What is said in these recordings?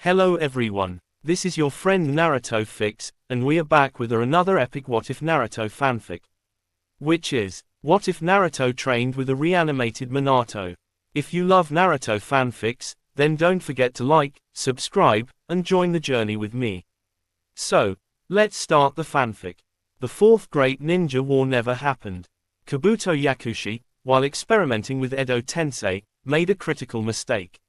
Hello everyone, this is your friend Naruto Fix, and we are back with another epic What If Naruto fanfic. Which is, what if Naruto trained with a reanimated Minato? If you love Naruto fanfics, then don't forget to like, subscribe, and join the journey with me. So, let's start the fanfic. The fourth great ninja war never happened. Kabuto Yakushi, while experimenting with Edo Tensei, made a critical mistake.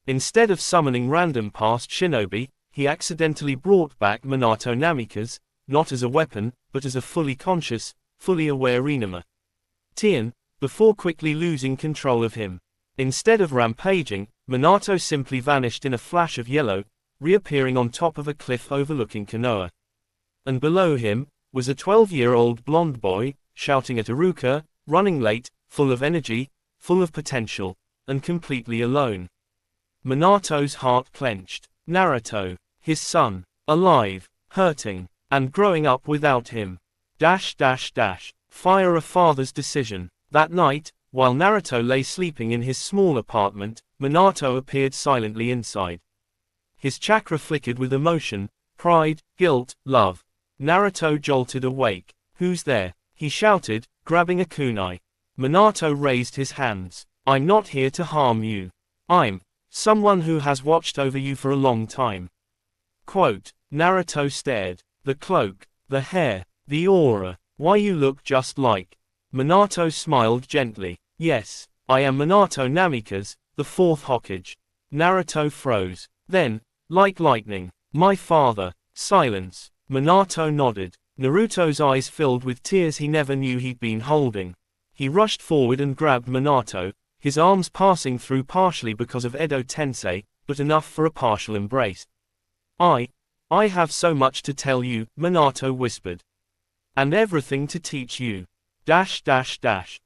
Instead of summoning random past shinobi, he accidentally brought back Minato Namikaze, not as a weapon, but as a fully conscious, fully aware Reanimated, before quickly losing control of him. Instead of rampaging, Minato simply vanished in a flash of yellow, reappearing on top of a cliff overlooking Konoha. And below him, was a 12-year-old blonde boy, shouting at Iruka, running late, full of energy, full of potential, and completely alone. Minato's heart clenched. Naruto, his son, alive, hurting, and growing up without him. Fire a father's decision. That night, while Naruto lay sleeping in his small apartment, Minato appeared silently inside. His chakra flickered with emotion, pride, guilt, love. Naruto jolted awake. Who's there? He shouted, grabbing a kunai. Minato raised his hands. I'm not here to harm you. I'm someone who has watched over you for a long time. Quote. Naruto stared. The cloak, the hair, the aura. Why you look just like. Minato smiled gently. Yes, I am Minato Namikaze, the fourth Hokage. Naruto froze. Then, like lightning, my father. Silence. Minato nodded. Naruto's eyes filled with tears he never knew he'd been holding. He rushed forward and grabbed Minato, his arms passing through partially because of Edo Tensei, but enough for a partial embrace. I have so much to tell you, Minato whispered. And everything to teach you.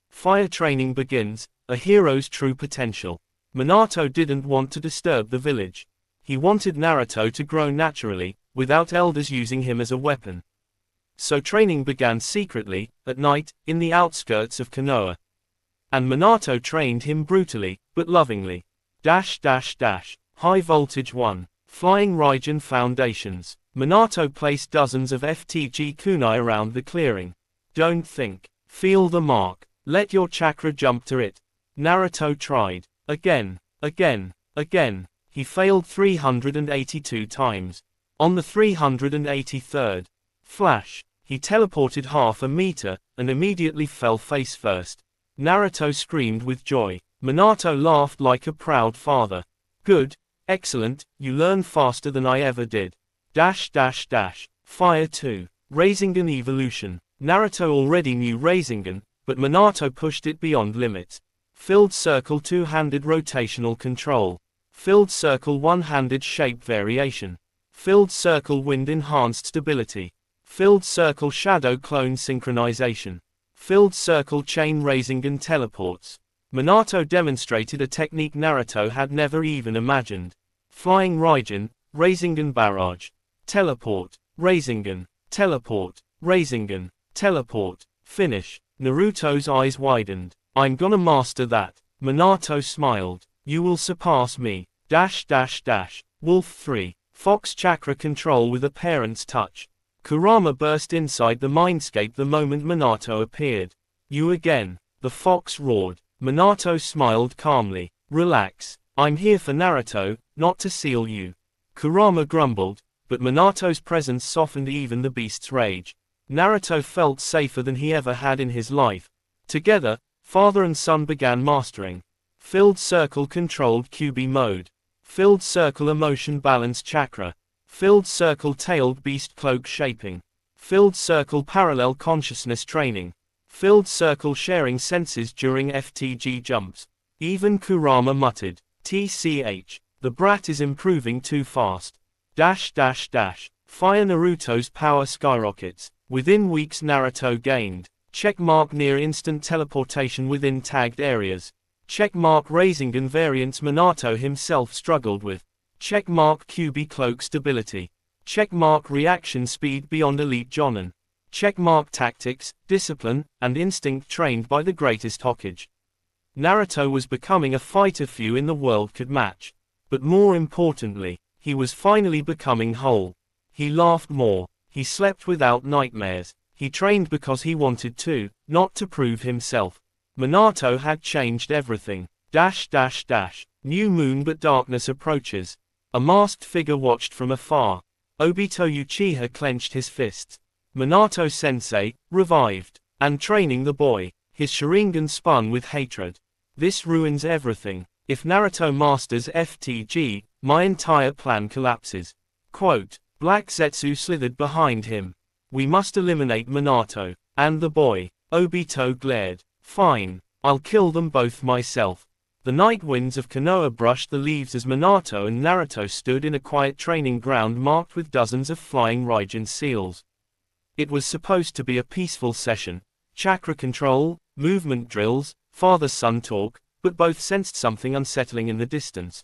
Fire training begins, a hero's true potential. Minato didn't want to disturb the village. He wanted Naruto to grow naturally, without elders using him as a weapon. So training began secretly, at night, in the outskirts of Konoha. And Minato trained him brutally, but lovingly. High Voltage 1. Flying Raijin Foundations. Minato placed dozens of FTG kunai around the clearing. Don't think. Feel the mark. Let your chakra jump to it. Naruto tried. Again. He failed 382 times. On the 383rd flash, he teleported half a meter, and immediately fell face first. Naruto screamed with joy. Minato laughed like a proud father. Good, excellent, you learn faster than I ever did. Fire 2. Rasengan Evolution. Naruto already knew Rasengan, but Minato pushed it beyond limits. Filled Circle two-handed rotational control. Filled Circle one-handed shape variation. Filled Circle wind enhanced stability. Filled Circle shadow clone synchronization. Filled Circle chain Rasengan teleports. Minato demonstrated a technique Naruto had never even imagined. Flying Raijin, Rasengan Barrage. Teleport, Rasengan, teleport, Rasengan, teleport, finish. Naruto's eyes widened. I'm gonna master that. Minato smiled. You will surpass me. Wolf 3. Fox chakra control with a parent's touch. Kurama burst inside the mindscape the moment Minato appeared. You again. The fox roared. Minato smiled calmly. Relax. I'm here for Naruto, not to seal you. Kurama grumbled, but Minato's presence softened even the beast's rage. Naruto felt safer than he ever had in his life. Together, father and son began mastering. Filled Circle controlled QB mode. Filled Circle emotion balance chakra. Filled Circle tailed beast cloak shaping. Filled Circle parallel consciousness training. Filled Circle sharing senses during FTG jumps. Even Kurama muttered. TCH. The brat is improving too fast. Fire Naruto's power skyrockets. Within weeks Naruto gained. Checkmark near instant teleportation within tagged areas. Checkmark Rasengan variants Minato himself struggled with. Checkmark QB cloak stability. Checkmark reaction speed beyond elite Jonin. Checkmark tactics, discipline, and instinct trained by the greatest Hokage. Naruto was becoming a fighter few in the world could match. But more importantly, He was finally becoming whole. He laughed more. He slept without nightmares. He trained because he wanted to, not to prove himself. Minato had changed everything. New moon but darkness approaches. A masked figure watched from afar. Obito Uchiha clenched his fists. Minato-sensei, revived. And training the boy. His Sharingan spun with hatred. This ruins everything. If Naruto masters FTG, my entire plan collapses. Quote, Black Zetsu slithered behind him. We must eliminate Minato. And the boy. Obito glared. Fine. I'll kill them both myself. The night winds of Konoha brushed the leaves as Minato and Naruto stood in a quiet training ground marked with dozens of flying Raijin seals. It was supposed to be a peaceful session. Chakra control, movement drills, father-son talk, but both sensed something unsettling in the distance.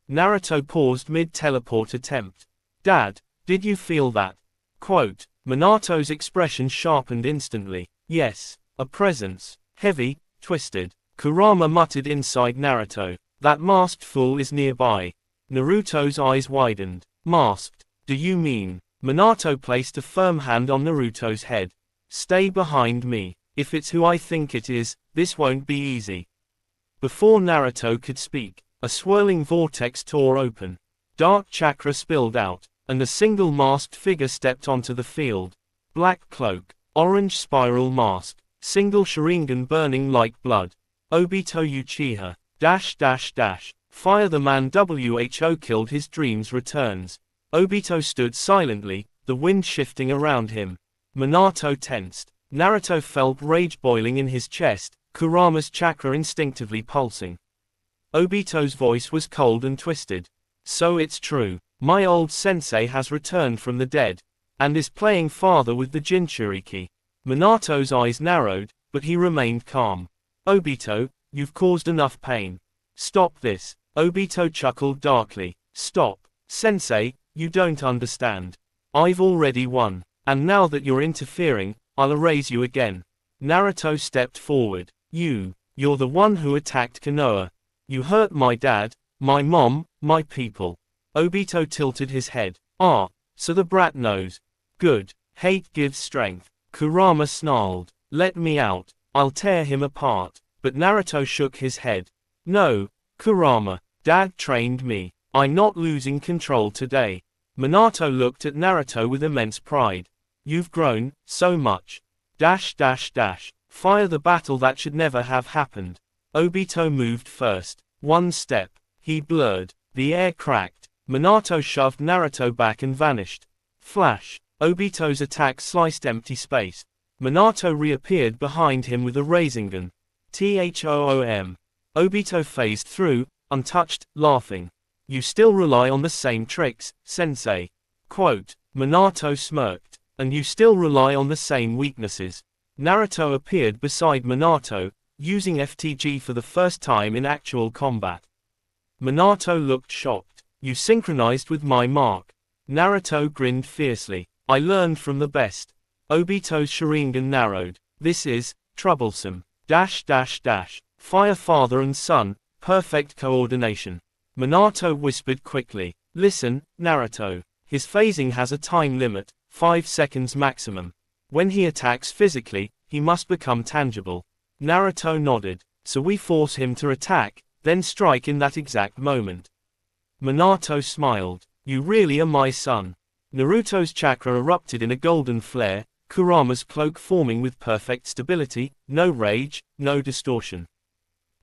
Naruto paused mid-teleport attempt. Dad, did you feel that? Quote, Minato's expression sharpened instantly. Yes, a presence. Heavy, twisted. Kurama muttered inside Naruto. That masked fool is nearby. Naruto's eyes widened. Masked? Do you mean? Minato placed a firm hand on Naruto's head. Stay behind me. If it's who I think it is, this won't be easy. Before Naruto could speak, a swirling vortex tore open. Dark chakra spilled out, and a single masked figure stepped onto the field. Black cloak, orange spiral mask, single Sharingan burning like blood. Obito Uchiha. Fire the man WHO killed his dreams returns. Obito stood silently, the wind shifting around him. Minato tensed. Naruto felt rage boiling in his chest, Kurama's chakra instinctively pulsing. Obito's voice was cold and twisted. So it's true. My old sensei has returned from the dead, and is playing father with the Jinchuriki. Minato's eyes narrowed, but he remained calm. Obito, you've caused enough pain. Stop this. Obito chuckled darkly. Stop. Sensei, you don't understand. I've already won. And now that you're interfering, I'll erase you again. Naruto stepped forward. You're the one who attacked Konoha. You hurt my dad, my mom, my people. Obito tilted his head. Ah, so the brat knows. Good. Hate gives strength. Kurama snarled. Let me out. I'll tear him apart. But Naruto shook his head. No, Kurama. Dad trained me. I'm not losing control today. Minato looked at Naruto with immense pride. You've grown, so much. Fire the battle that should never have happened. Obito moved first. One step. He blurred. The air cracked. Minato shoved Naruto back and vanished. Flash. Obito's attack sliced empty space. Minato reappeared behind him with a Rasengan. THOOM. Obito phased through, untouched, laughing. You still rely on the same tricks, sensei. Quote. Minato smirked. And you still rely on the same weaknesses. Naruto appeared beside Minato, using FTG for the first time in actual combat. Minato looked shocked. You synchronized with my mark. Naruto grinned fiercely. I learned from the best. Obito's Sharingan narrowed. This is troublesome. Fire father and son, perfect coordination. Minato whispered quickly. Listen, Naruto. His phasing has a time limit, 5 seconds maximum. When he attacks physically, he must become tangible. Naruto nodded. So we force him to attack, then strike in that exact moment. Minato smiled. You really are my son. Naruto's chakra erupted in a golden flare, Kurama's cloak forming with perfect stability, no rage, no distortion.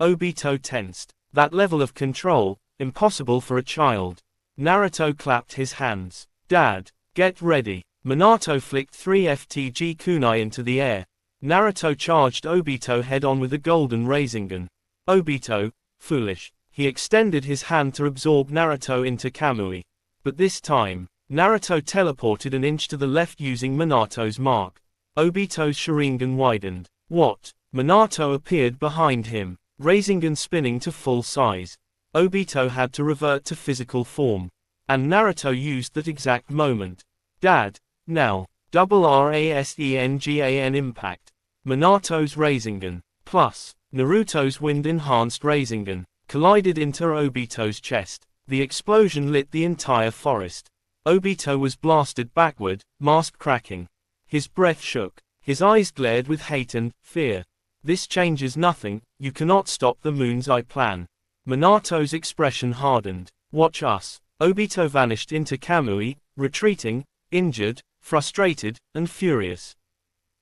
Obito tensed. That level of control, impossible for a child. Naruto clapped his hands. Dad, get ready. Minato flicked 3 FTG kunai into the air. Naruto charged Obito head-on with a golden Rasengan. Obito, foolish. He extended his hand to absorb Naruto into Kamui. But this time, Naruto teleported an inch to the left using Minato's mark. Obito's Sharingan widened. What? Minato appeared behind him, Rasengan spinning to full size. Obito had to revert to physical form. And Naruto used that exact moment. Dad, now. RASENGAN impact. Minato's Rasengan, plus Naruto's wind-enhanced Rasengan, collided into Obito's chest. The explosion lit the entire forest. Obito was blasted backward, mask cracking. His breath shook. His eyes glared with hate and fear. This changes nothing, you cannot stop the Moon's Eye plan. Minato's expression hardened. Watch us. Obito vanished into Kamui, retreating, injured, frustrated, and furious.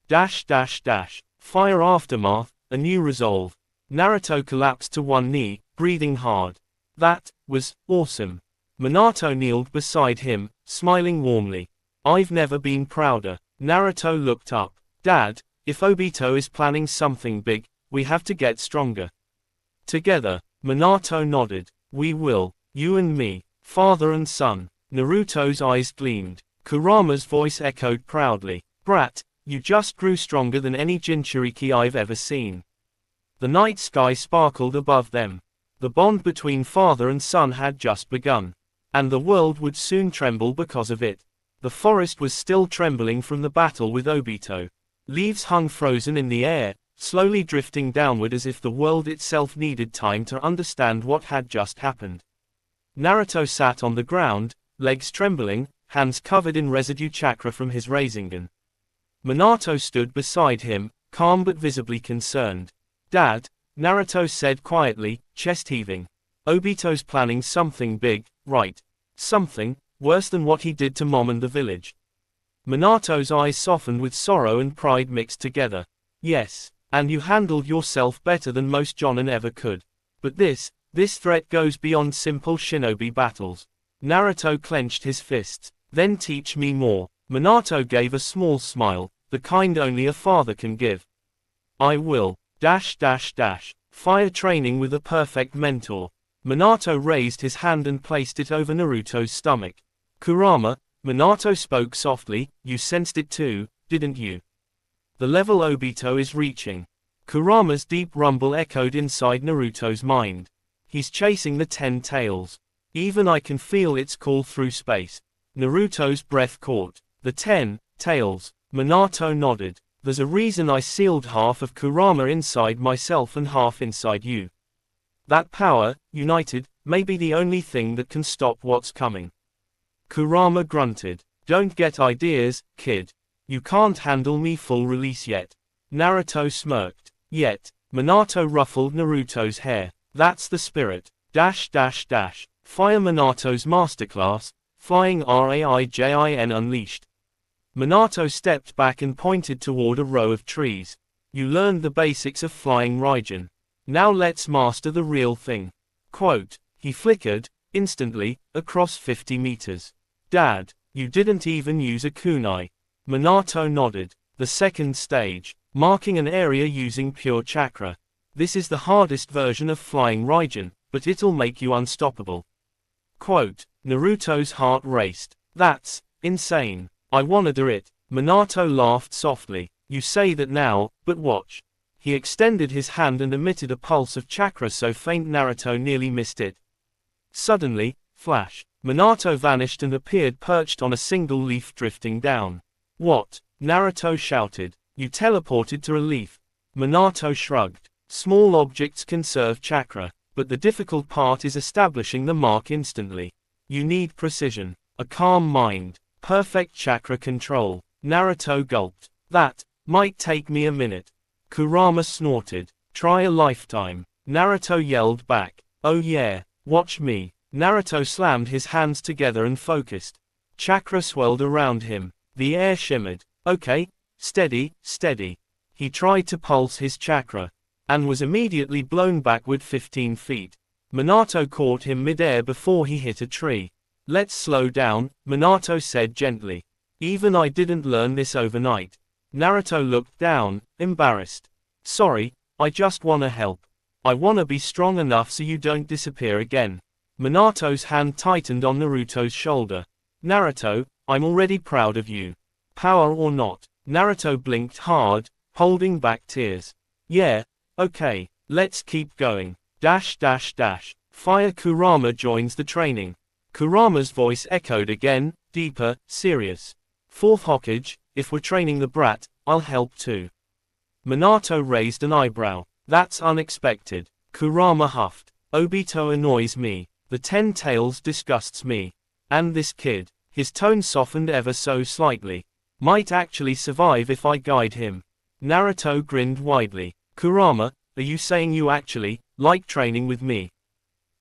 Fire aftermath, a new resolve. Naruto collapsed to one knee, breathing hard. That was awesome. Minato kneeled beside him, smiling warmly. I've never been prouder. Naruto looked up. Dad, if Obito is planning something big, we have to get stronger. Together. Minato nodded. We will. You and me. Father and son. Naruto's eyes gleamed. Kurama's voice echoed proudly. Brat, you just grew stronger than any Jinchuriki I've ever seen. The night sky sparkled above them. The bond between father and son had just begun. And the world would soon tremble because of it. The forest was still trembling from the battle with Obito. Leaves hung frozen in the air, slowly drifting downward as if the world itself needed time to understand what had just happened. Naruto sat on the ground, legs trembling, hands covered in residue chakra from his Rasengan. Minato stood beside him, calm but visibly concerned. Dad, Naruto said quietly, chest heaving. Obito's planning something big, right? Something worse than what he did to Mom and the village. Minato's eyes softened with sorrow and pride mixed together. Yes, and you handled yourself better than most Jonin ever could. But this threat goes beyond simple shinobi battles. Naruto clenched his fists. Then teach me more. Minato gave a small smile, the kind only a father can give. I will. Fire training with a perfect mentor. Minato raised his hand and placed it over Naruto's stomach. Kurama, Minato spoke softly, you sensed it too, didn't you? The level Obito is reaching. Kurama's deep rumble echoed inside Naruto's mind. He's chasing the 10 tails. Even I can feel its call through space. Naruto's breath caught. The 10 tails. Minato nodded. There's a reason I sealed half of Kurama inside myself and half inside you. That power, united, may be the only thing that can stop what's coming. Kurama grunted. Don't get ideas, kid. You can't handle me full release yet. Naruto smirked. Yet. Minato ruffled Naruto's hair. That's the spirit. Fire Minato's masterclass, Flying Raijin Unleashed. Minato stepped back and pointed toward a row of trees. You learned the basics of flying Raijin. Now let's master the real thing. Quote. He flickered, instantly, across 50 meters. Dad, you didn't even use a kunai. Minato nodded. The second stage, marking an area using pure chakra. This is the hardest version of flying Raijin, but it'll make you unstoppable. Quote. Naruto's heart raced. That's insane. I wanna do it. Minato laughed softly. You say that now, but watch. He extended his hand and emitted a pulse of chakra so faint Naruto nearly missed it. Suddenly, flash. Minato vanished and appeared perched on a single leaf drifting down. What? Naruto shouted. You teleported to a leaf. Minato shrugged. Small objects conserve chakra, but the difficult part is establishing the mark instantly. You need precision, a calm mind, perfect chakra control. Naruto gulped. That might take me a minute. Kurama snorted. Try a lifetime. Naruto yelled back. Oh yeah, watch me. Naruto slammed his hands together and focused. Chakra swelled around him. The air shimmered. Okay, steady, steady. He tried to pulse his chakra, and was immediately blown backward 15 feet. Minato caught him mid-air before he hit a tree. Let's slow down, Minato said gently. Even I didn't learn this overnight. Naruto looked down, embarrassed. Sorry, I just wanna help. I wanna be strong enough so you don't disappear again. Minato's hand tightened on Naruto's shoulder. Naruto, I'm already proud of you. Power or not. Naruto blinked hard, holding back tears. Yeah, okay, let's keep going. Fire Kurama joins the training. Kurama's voice echoed again, deeper, serious. Fourth Hokage, if we're training the brat, I'll help too. Minato raised an eyebrow. That's unexpected. Kurama huffed. Obito annoys me. The 10 tails disgusts me. And this kid, his tone softened ever so slightly, might actually survive if I guide him. Naruto grinned widely. Kurama, are you saying you actually like training with me?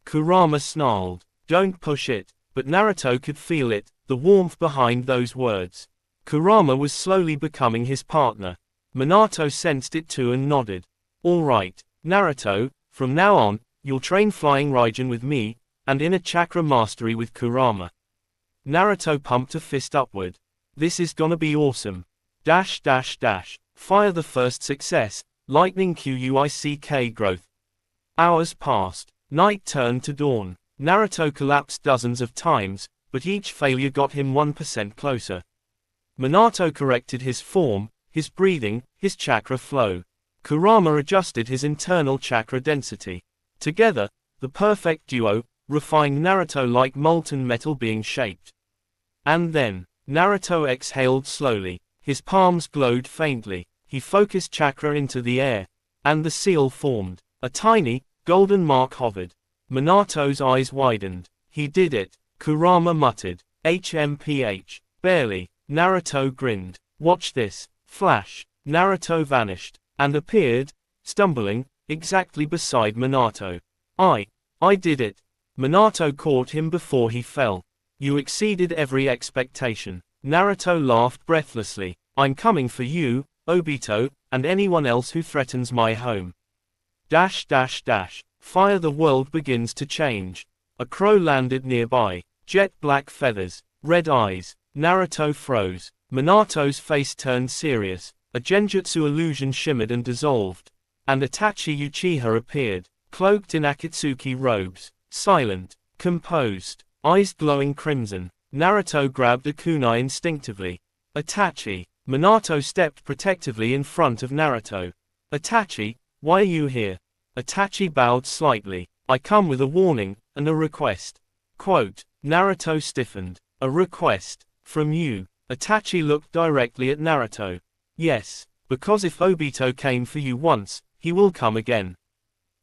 Kurama snarled. Don't push it, but Naruto could feel it, the warmth behind those words. Kurama was slowly becoming his partner. Minato sensed it too and nodded. All right, Naruto, from now on, you'll train Flying Raijin with me, and Inner Chakra Mastery with Kurama. Naruto pumped a fist upward. This is gonna be awesome. Fire the first success, lightning quick growth. Hours passed. Night turned to dawn. Naruto collapsed dozens of times, but each failure got him 1% closer. Minato corrected his form, his breathing, his chakra flow. Kurama adjusted his internal chakra density. Together, the perfect duo, refined Naruto like molten metal being shaped. And then, Naruto exhaled slowly. His palms glowed faintly. He focused chakra into the air. And the seal formed. A tiny, golden mark hovered. Minato's eyes widened. He did it, Kurama muttered. HMPH. Barely. Naruto grinned. Watch this. Flash. Naruto vanished. And appeared, stumbling, exactly beside Minato. I did it. Minato caught him before he fell. You exceeded every expectation. Naruto laughed breathlessly. I'm coming for you, Obito, and anyone else who threatens my home. Fire the world begins to change. A crow landed nearby. Jet black feathers. Red eyes. Naruto froze. Minato's face turned serious. A genjutsu illusion shimmered and dissolved. And Itachi Uchiha appeared, cloaked in Akatsuki robes, silent, composed, eyes glowing crimson. Naruto grabbed a kunai instinctively. Itachi. Minato stepped protectively in front of Naruto. Itachi, why are you here? Itachi bowed slightly. I come with a warning, and a request. Quote. Naruto stiffened. A request. From you. Itachi looked directly at Naruto. Yes, because if Obito came for you once, he will come again.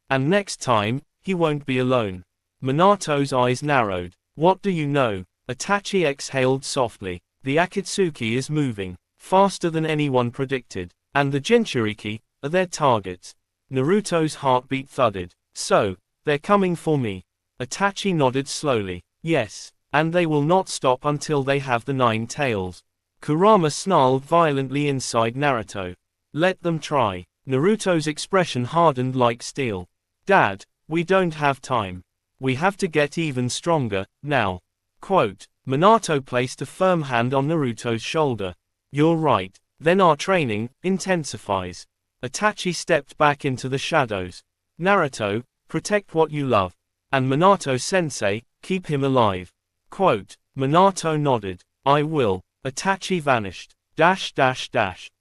And next time, he won't be alone. Minato's eyes narrowed. What do you know? Itachi exhaled softly. The Akatsuki is moving, faster than anyone predicted, and the Jinchuriki are their targets. Naruto's heartbeat thudded. So, they're coming for me. Itachi nodded slowly. Yes, and they will not stop until they have the 9 tails. Kurama snarled violently inside Naruto. Let them try. Naruto's expression hardened like steel. Dad, we don't have time. We have to get even stronger, now. Quote. Minato placed a firm hand on Naruto's shoulder. You're right, then our training intensifies. Itachi stepped back into the shadows. Naruto, protect what you love. And Minato-sensei, keep him alive. Quote. Minato nodded. I will. Itachi vanished.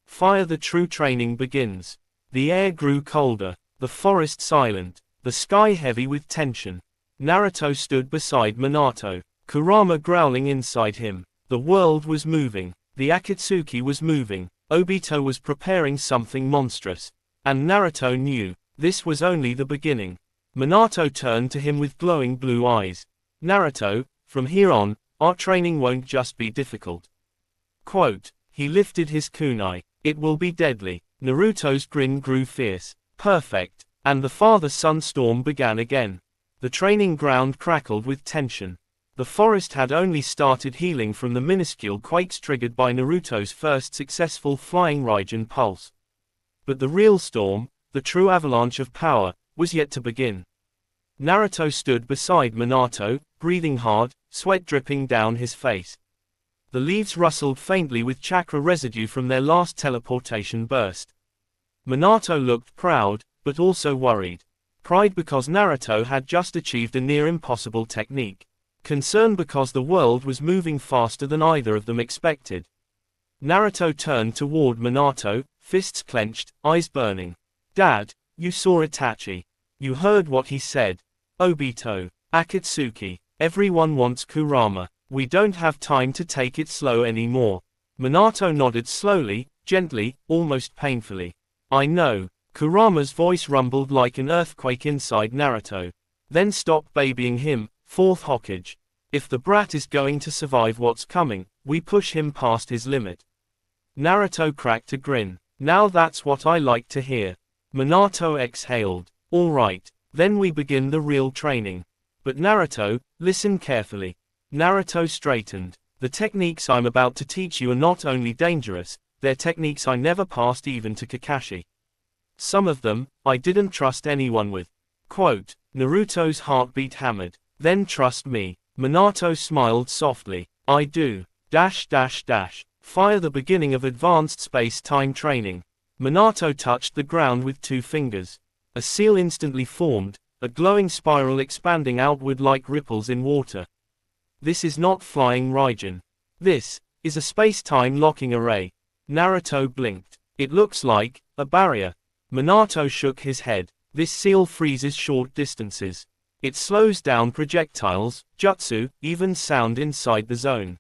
Fire the true training begins. The air grew colder, the forest silent, the sky heavy with tension. Naruto stood beside Minato, Kurama growling inside him. The world was moving, the Akatsuki was moving, Obito was preparing something monstrous. And Naruto knew, this was only the beginning. Minato turned to him with glowing blue eyes. Naruto, from here on, our training won't just be difficult. Quote. He lifted his kunai. It will be deadly. Naruto's grin grew fierce. Perfect. And the father-son storm began again. The training ground crackled with tension. The forest had only started healing from the minuscule quakes triggered by Naruto's first successful Flying Raijin pulse. But the real storm, the true avalanche of power, was yet to begin. Naruto stood beside Minato, breathing hard, sweat dripping down his face. The leaves rustled faintly with chakra residue from their last teleportation burst. Minato looked proud, but also worried. Pride because Naruto had just achieved a near-impossible technique. Concern because the world was moving faster than either of them expected. Naruto turned toward Minato, fists clenched, eyes burning. Dad, you saw Itachi. You heard what he said. Obito, Akatsuki, everyone wants Kurama. We don't have time to take it slow anymore. Minato nodded slowly, gently, almost painfully. I know. Kurama's voice rumbled like an earthquake inside Naruto. Then stop babying him, Fourth Hokage. If the brat is going to survive what's coming, we push him past his limit. Naruto cracked a grin. Now that's what I like to hear. Minato exhaled. Alright, then we begin the real training. But Naruto, listen carefully. Naruto straightened. The techniques I'm about to teach you are not only dangerous, they're techniques I never passed even to Kakashi. Some of them, I didn't trust anyone with. Quote, Naruto's heartbeat hammered. Then trust me. Minato smiled softly. I do. Fire the beginning of advanced space-time training. Minato touched the ground with 2 fingers. A seal instantly formed, a glowing spiral expanding outward like ripples in water. This is not flying Raijin. This is a space-time locking array. Naruto blinked. It looks like a barrier. Minato shook his head. This seal freezes short distances. It slows down projectiles, jutsu, even sound inside the zone.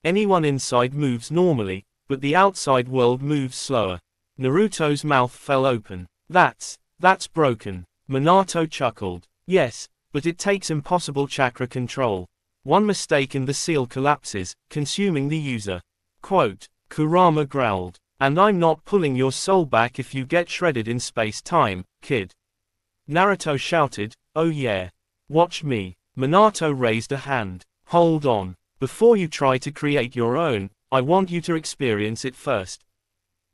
Anyone inside moves normally, but the outside world moves slower. Naruto's mouth fell open. That's broken. Minato chuckled. Yes, but it takes impossible chakra control. One mistake and the seal collapses, consuming the user. Quote, Kurama growled. And I'm not pulling your soul back if you get shredded in space-time, kid. Naruto shouted, oh yeah. Watch me. Minato raised a hand. Hold on. Before you try to create your own, I want you to experience it first.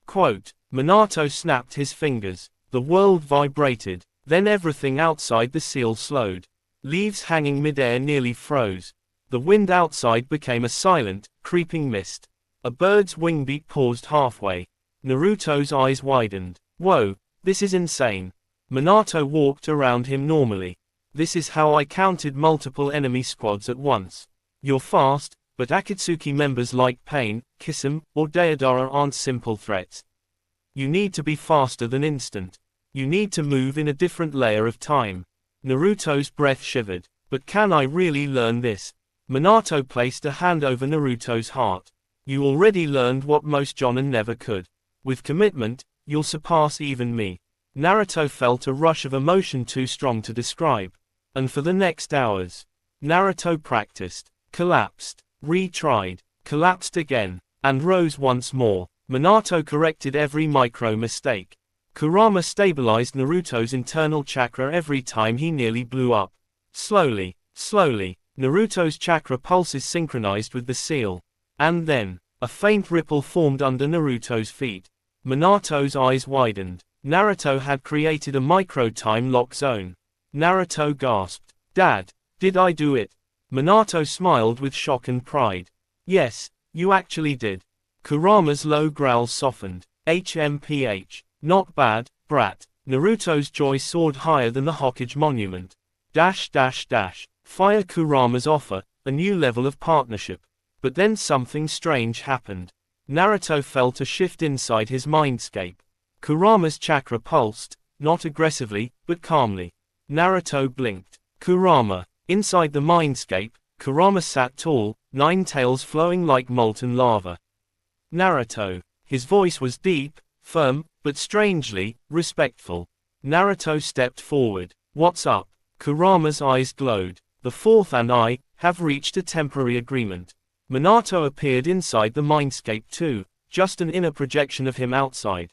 Quote, Minato snapped his fingers. The world vibrated. Then everything outside the seal slowed. Leaves hanging midair nearly froze. The wind outside became a silent, creeping mist. A bird's wingbeat paused halfway. Naruto's eyes widened. Whoa, this is insane. Minato walked around him normally. This is how I counted multiple enemy squads at once. You're fast, but Akatsuki members like Pain, Kisame, or Deidara aren't simple threats. You need to be faster than instant. You need to move in a different layer of time. Naruto's breath shivered. But can I really learn this? Minato placed a hand over Naruto's heart. You already learned what most jonin never could. With commitment, you'll surpass even me. Naruto felt a rush of emotion too strong to describe. And for the next hours, Naruto practiced, collapsed, retried, collapsed again, and rose once more. Minato corrected every micro mistake. Kurama stabilized Naruto's internal chakra every time he nearly blew up. Slowly, Naruto's chakra pulses synchronized with the seal. And then, a faint ripple formed under Naruto's feet. Minato's eyes widened. Naruto had created a micro-time lock zone. Naruto gasped. Dad, did I do it? Minato smiled with shock and pride. Yes, you actually did. Kurama's low growl softened. HMPH. Not bad, brat. Naruto's joy soared higher than the Hokage monument. Fire Kurama's offer, a new level of partnership. But then something strange happened. Naruto felt a shift inside his mindscape. Kurama's chakra pulsed, not aggressively, but calmly. Naruto blinked. Kurama. Inside the mindscape, Kurama sat tall, 9 tails flowing like molten lava. Naruto. His voice was deep, firm, but strangely, respectful. Naruto stepped forward. What's up? Kurama's eyes glowed. The fourth and I have reached a temporary agreement. Minato appeared inside the mindscape too, just an inner projection of him outside.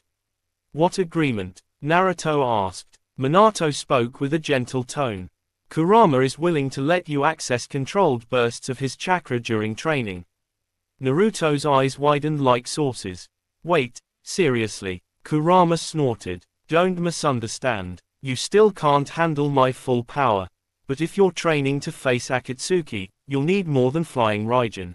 What agreement? Naruto asked. Minato spoke with a gentle tone. Kurama is willing to let you access controlled bursts of his chakra during training. Naruto's eyes widened like saucers. Wait, seriously? Kurama snorted. Don't misunderstand. You still can't handle my full power. But if you're training to face Akatsuki, you'll need more than flying Raijin.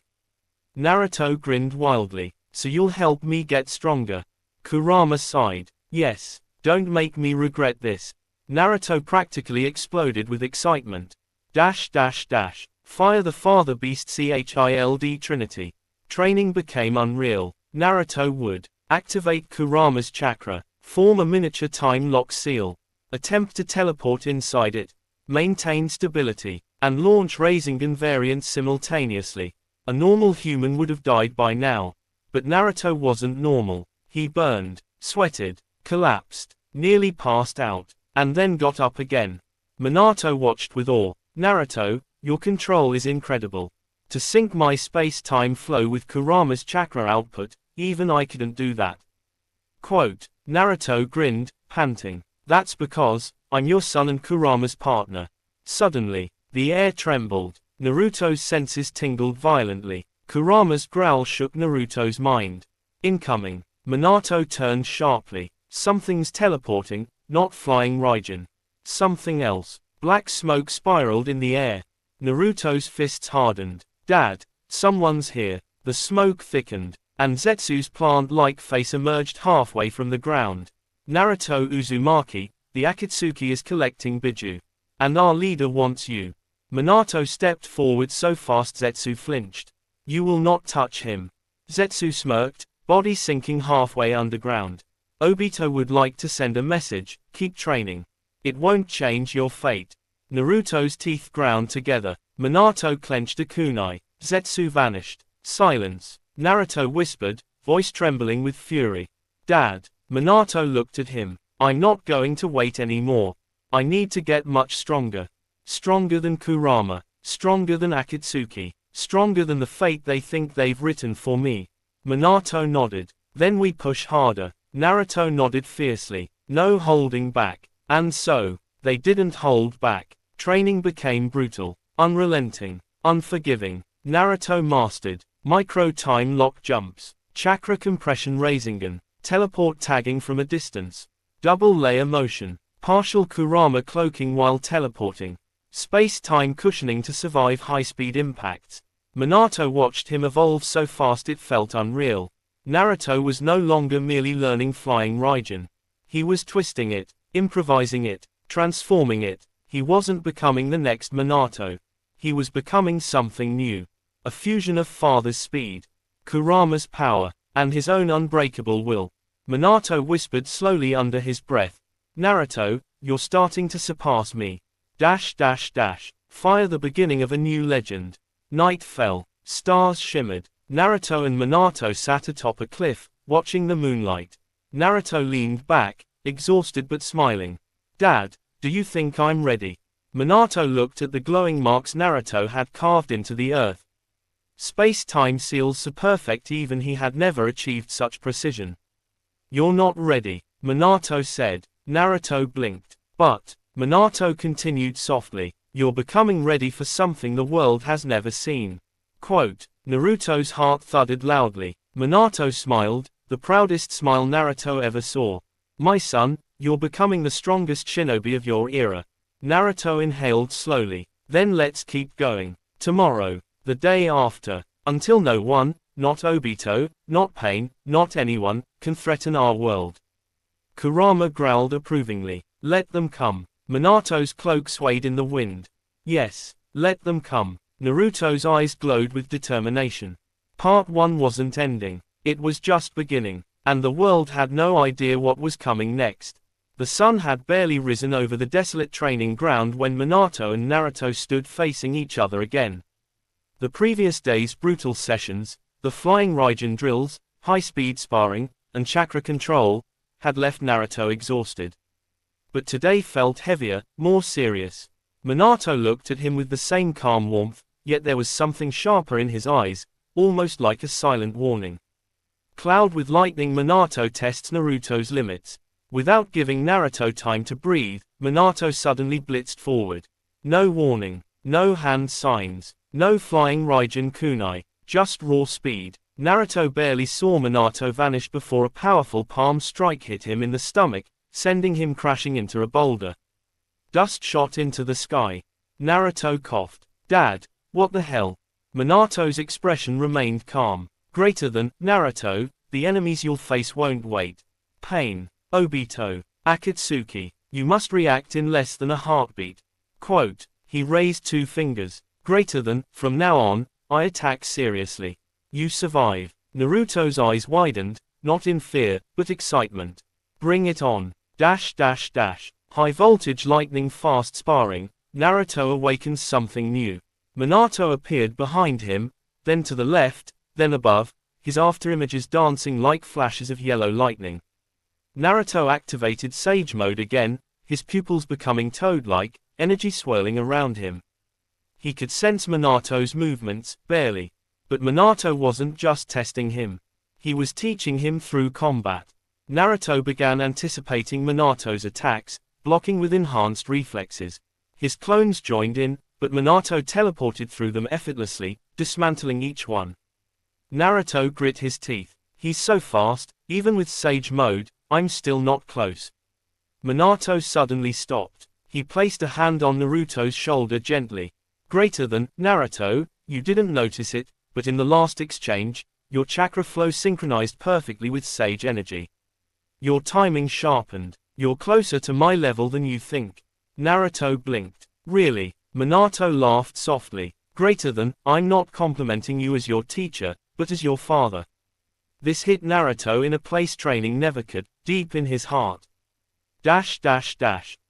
Naruto grinned wildly. So you'll help me get stronger? Kurama sighed. Yes, don't make me regret this. Naruto practically exploded with excitement. Fire the Father Beast Child Trinity. Training became unreal. Naruto would activate Kurama's chakra, form a miniature time lock seal, attempt to teleport inside it, maintain stability, and launch Rasengan variants simultaneously. A normal human would have died by now. But Naruto wasn't normal. He burned, sweated, collapsed, nearly passed out, and then got up again. Minato watched with awe. Naruto, your control is incredible. To sync my space-time flow with Kurama's chakra output, even I couldn't do that. Quote, Naruto grinned, panting. That's because, I'm your son and Kurama's partner. Suddenly, the air trembled. Naruto's senses tingled violently. Kurama's growl shook Naruto's mind. Incoming. Minato turned sharply. Something's teleporting, not flying Raijin. Something else. Black smoke spiraled in the air. Naruto's fists hardened. Dad, someone's here. The smoke thickened, and Zetsu's plant-like face emerged halfway from the ground. Naruto Uzumaki, the Akatsuki is collecting Biju. And our leader wants you. Minato stepped forward so fast Zetsu flinched. You will not touch him. Zetsu smirked, body sinking halfway underground. Obito would like to send a message, keep training. It won't change your fate. Naruto's teeth ground together. Minato clenched a kunai. Zetsu vanished. Silence. Naruto whispered, voice trembling with fury. Dad. Minato looked at him. I'm not going to wait anymore. I need to get much stronger. Stronger than Kurama. Stronger than Akatsuki. Stronger than the fate they think they've written for me. Minato nodded. Then we push harder. Naruto nodded fiercely. No holding back. And so, they didn't hold back. Training became brutal, unrelenting, unforgiving. Naruto mastered micro-time lock jumps, chakra compression Rasengan, teleport tagging from a distance, double layer motion, partial Kurama cloaking while teleporting, space-time cushioning to survive high-speed impacts. Minato watched him evolve so fast it felt unreal. Naruto was no longer merely learning flying Raijin. He was twisting it, improvising it, transforming it. He wasn't becoming the next Minato. He was becoming something new. A fusion of father's speed, Kurama's power, and his own unbreakable will. Minato whispered slowly under his breath. Naruto, you're starting to surpass me. Fire the beginning of a new legend. Night fell. Stars shimmered. Naruto and Minato sat atop a cliff, watching the moonlight. Naruto leaned back, exhausted but smiling. Dad, do you think I'm ready? Minato looked at the glowing marks Naruto had carved into the earth. Space-time seals so perfect even he had never achieved such precision. You're not ready, Minato said. Naruto blinked. But, Minato continued softly, you're becoming ready for something the world has never seen. Quote, Naruto's heart thudded loudly. Minato smiled, the proudest smile Naruto ever saw. My son, you're becoming the strongest shinobi of your era. Naruto inhaled slowly. Then let's keep going. Tomorrow. The day after. Until no one, not Obito, not Pain, not anyone, can threaten our world. Kurama growled approvingly. Let them come. Minato's cloak swayed in the wind. Yes, let them come. Naruto's eyes glowed with determination. Part 1 wasn't ending. It was just beginning. And the world had no idea what was coming next. The sun had barely risen over the desolate training ground when Minato and Naruto stood facing each other again. The previous day's brutal sessions, the flying Raijin drills, high-speed sparring, and chakra control, had left Naruto exhausted. But today felt heavier, more serious. Minato looked at him with the same calm warmth, yet there was something sharper in his eyes, almost like a silent warning. Cloud with lightning. Minato tests Naruto's limits. Without giving Naruto time to breathe, Minato suddenly blitzed forward. No warning, no hand signs, no flying Raijin kunai, just raw speed. Naruto barely saw Minato vanish before a powerful palm strike hit him in the stomach, sending him crashing into a boulder. Dust shot into the sky. Naruto coughed. Dad, what the hell? Minato's expression remained calm. Greater than, Naruto, the enemies you'll face won't wait. Pain. Obito. Akatsuki. You must react in less than a heartbeat. Quote. He raised two fingers. Greater than, from now on, I attack seriously. You survive. Naruto's eyes widened, not in fear, but excitement. Bring it on. High voltage lightning fast sparring. Naruto awakens something new. Minato appeared behind him, then to the left, then above, his afterimages dancing like flashes of yellow lightning. Naruto activated Sage Mode again, his pupils becoming toad-like, energy swirling around him. He could sense Minato's movements, barely. But Minato wasn't just testing him. He was teaching him through combat. Naruto began anticipating Minato's attacks, blocking with enhanced reflexes. His clones joined in, but Minato teleported through them effortlessly, dismantling each one. Naruto grit his teeth. He's so fast, even with Sage Mode, I'm still not close. Minato suddenly stopped. He placed a hand on Naruto's shoulder gently. Greater than, Naruto, you didn't notice it, but in the last exchange, your chakra flow synchronized perfectly with Sage energy. Your timing sharpened. You're closer to my level than you think. Naruto blinked. Really? Minato laughed softly. Greater than, I'm not complimenting you as your teacher, but as your father. This hit Naruto in a place training never could, deep in his heart.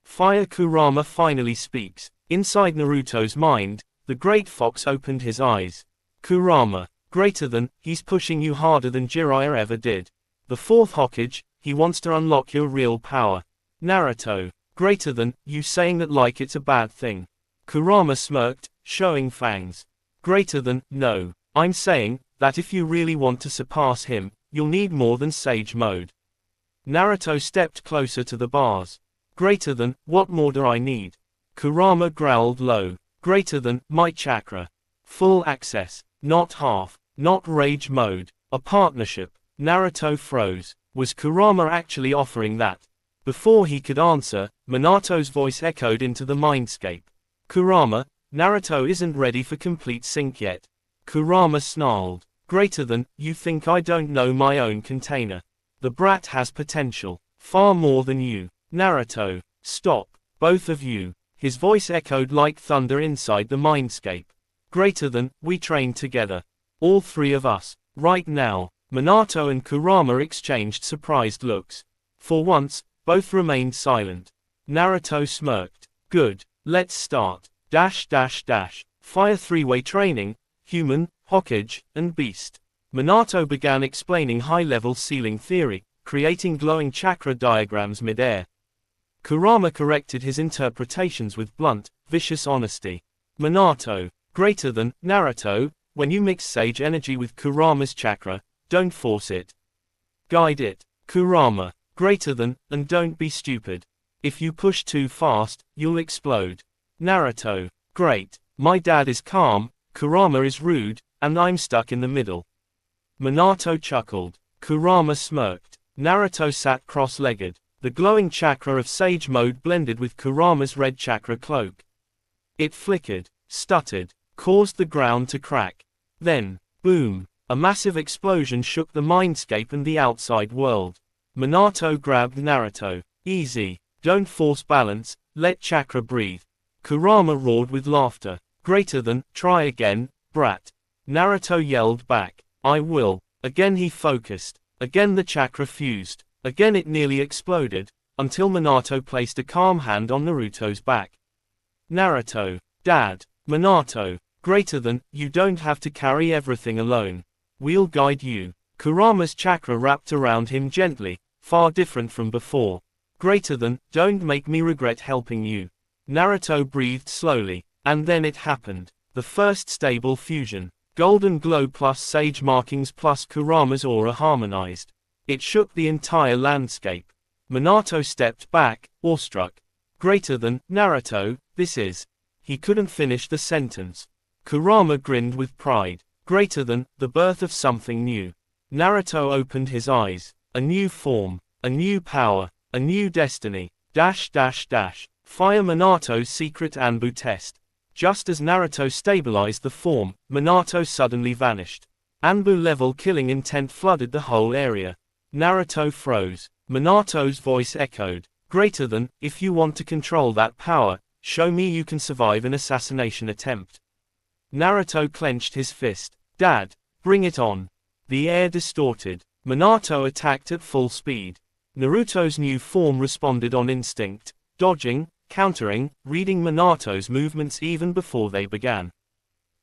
Fire Kurama finally speaks. Inside Naruto's mind, the great fox opened his eyes. Kurama, greater than, he's pushing you harder than Jiraiya ever did. The fourth Hokage, he wants to unlock your real power. Naruto, greater than, you saying that like it's a bad thing. Kurama smirked, showing fangs. Greater than, no, I'm saying, that if you really want to surpass him, you'll need more than Sage Mode. Naruto stepped closer to the bars. Greater than, what more do I need? Kurama growled low. Greater than, my chakra. Full access, not half, not Rage Mode, a partnership. Naruto froze. Was Kurama actually offering that? Before he could answer, Minato's voice echoed into the mindscape. Kurama, Naruto isn't ready for complete sync yet. Kurama snarled. Greater than, you think I don't know my own container. The brat has potential. Far more than you. Naruto, stop, both of you. His voice echoed like thunder inside the mindscape. Greater than, we train together. All three of us. Right now. Minato and Kurama exchanged surprised looks. For once, both remained silent. Naruto smirked. Good. Let's start. Fire three-way training, human, Hokage, and beast. Minato began explaining high-level ceiling theory, creating glowing chakra diagrams mid-air. Kurama corrected his interpretations with blunt, vicious honesty. Minato, greater than, Naruto, when you mix Sage energy with Kurama's chakra, don't force it. Guide it. Kurama, greater than, and don't be stupid. If you push too fast, you'll explode. Naruto, great. My dad is calm, Kurama is rude, and I'm stuck in the middle. Minato chuckled. Kurama smirked. Naruto sat cross-legged. The glowing chakra of Sage Mode blended with Kurama's red chakra cloak. It flickered, stuttered, caused the ground to crack. Then, boom, a massive explosion shook the mindscape and the outside world. Minato grabbed Naruto. Easy, don't force balance, let chakra breathe. Kurama roared with laughter. Greater than, try again, brat. Naruto yelled back. I will. Again he focused. Again the chakra fused. Again it nearly exploded, until Minato placed a calm hand on Naruto's back. Naruto, Dad, Minato, greater than, you don't have to carry everything alone. We'll guide you. Kurama's chakra wrapped around him gently, far different from before. Greater than, don't make me regret helping you. Naruto breathed slowly, and then it happened. The first stable fusion. Golden glow plus sage markings plus Kurama's aura harmonized. It shook the entire landscape. Minato stepped back, awestruck. Greater than, Naruto, this is. He couldn't finish the sentence. Kurama grinned with pride. Greater than, the birth of something new. Naruto opened his eyes. A new form, a new power, a new destiny. Fire Minato's secret Anbu test. Just as Naruto stabilized the form, Minato suddenly vanished. Anbu level killing intent flooded the whole area. Naruto froze. Minato's voice echoed. Greater than, if you want to control that power, show me you can survive an assassination attempt. Naruto clenched his fist. Dad, bring it on. The air distorted. Minato attacked at full speed. Naruto's new form responded on instinct, dodging, countering, reading Minato's movements even before they began.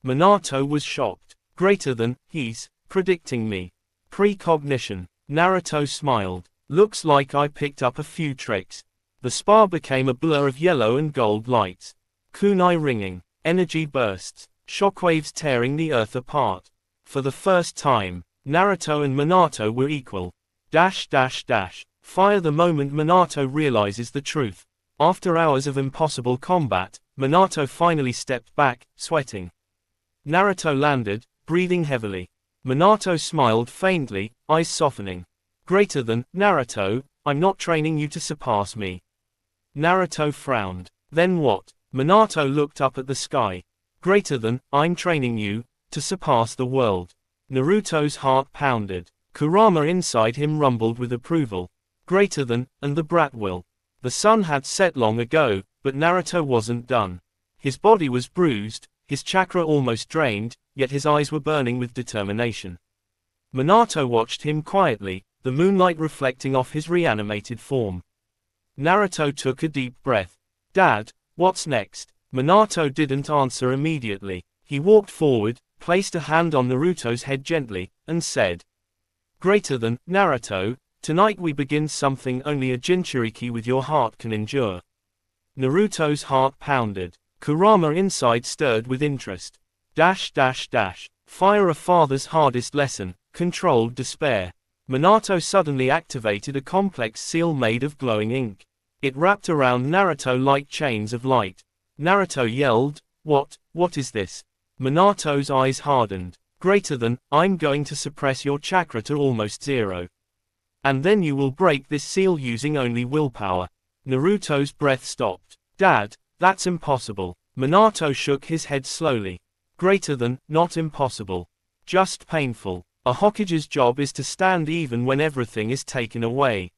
Minato was shocked. Greater than, he's predicting me. Precognition. Naruto smiled. Looks like I picked up a few tricks. The spar became a blur of yellow and gold lights. Kunai ringing. Energy bursts, shockwaves tearing the earth apart. For the first time, Naruto and Minato were equal. Fire the moment Minato realizes the truth. After hours of impossible combat, Minato finally stepped back, sweating. Naruto landed, breathing heavily. Minato smiled faintly, eyes softening. Greater than, Naruto, I'm not training you to surpass me. Naruto frowned. Then what? Minato looked up at the sky. Greater than, I'm training you, to surpass the world. Naruto's heart pounded. Kurama inside him rumbled with approval. Greater than, and the brat will. The sun had set long ago, but Naruto wasn't done. His body was bruised, his chakra almost drained, yet his eyes were burning with determination. Minato watched him quietly, the moonlight reflecting off his reanimated form. Naruto took a deep breath. Dad, what's next? Minato didn't answer immediately. He walked forward, placed a hand on Naruto's head gently, and said, Greater than, Naruto, tonight we begin something only a Jinchuriki with your heart can endure. Naruto's heart pounded. Kurama inside stirred with interest. Fire a father's hardest lesson, controlled despair. Minato suddenly activated a complex seal made of glowing ink. It wrapped around Naruto like chains of light. Naruto yelled, What is this? Minato's eyes hardened. Greater than, I'm going to suppress your chakra to almost zero. And then you will break this seal using only willpower. Naruto's breath stopped. Dad, that's impossible. Minato shook his head slowly. Greater than, not impossible. Just painful. A Hokage's job is to stand even when everything is taken away.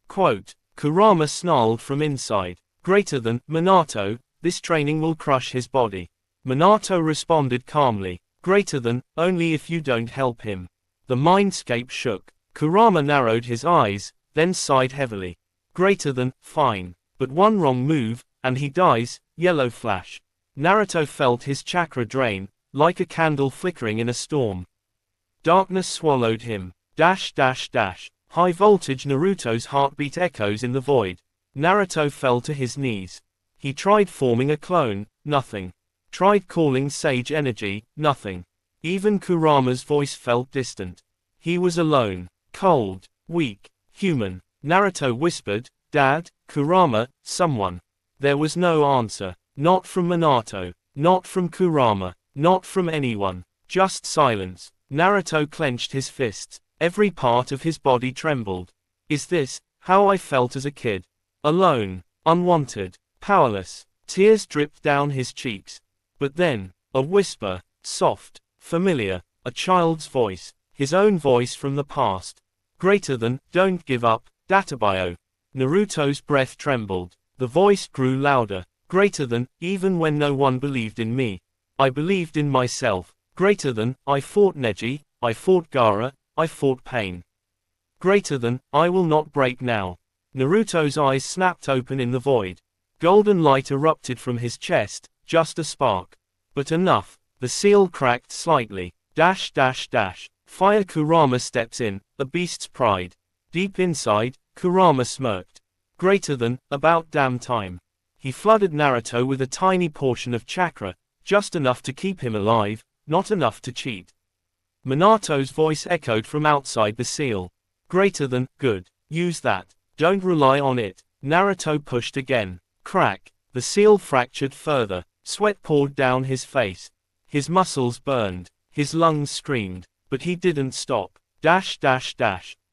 Quote, Kurama snarled from inside. Greater than, Minato, this training will crush his body. Minato responded calmly. Greater than, only if you don't help him. The mindscape shook. Kurama narrowed his eyes, then sighed heavily. Greater than, fine. But one wrong move, and he dies, yellow flash. Naruto felt his chakra drain, like a candle flickering in a storm. Darkness swallowed him. High voltage Naruto's heartbeat echoes in the void. Naruto fell to his knees. He tried forming a clone, nothing. Tried calling Sage Energy, nothing. Even Kurama's voice felt distant. He was alone. Cold. Weak. Human. Naruto whispered, Dad, Kurama, someone. There was no answer. Not from Minato. Not from Kurama. Not from anyone. Just silence. Naruto clenched his fists. Every part of his body trembled. Is this how I felt as a kid? Alone. Unwanted. Powerless. Tears dripped down his cheeks. But then, a whisper, soft, familiar, a child's voice, his own voice from the past. Greater than, don't give up, Databio. Naruto's breath trembled. The voice grew louder. Greater than, even when no one believed in me. I believed in myself. Greater than, I fought Neji, I fought Gaara, I fought pain. Greater than, I will not break now. Naruto's eyes snapped open in the void. Golden light erupted from his chest, just a spark. But enough. The seal cracked slightly. Fire Kurama steps in, a beast's pride. Deep inside, Kurama smirked. Greater than, about damn time. He flooded Naruto with a tiny portion of chakra, just enough to keep him alive, not enough to cheat. Minato's voice echoed from outside the seal. Greater than, good. Use that. Don't rely on it. Naruto pushed again. Crack. The seal fractured further. Sweat poured down his face. His muscles burned. His lungs screamed. But he didn't stop.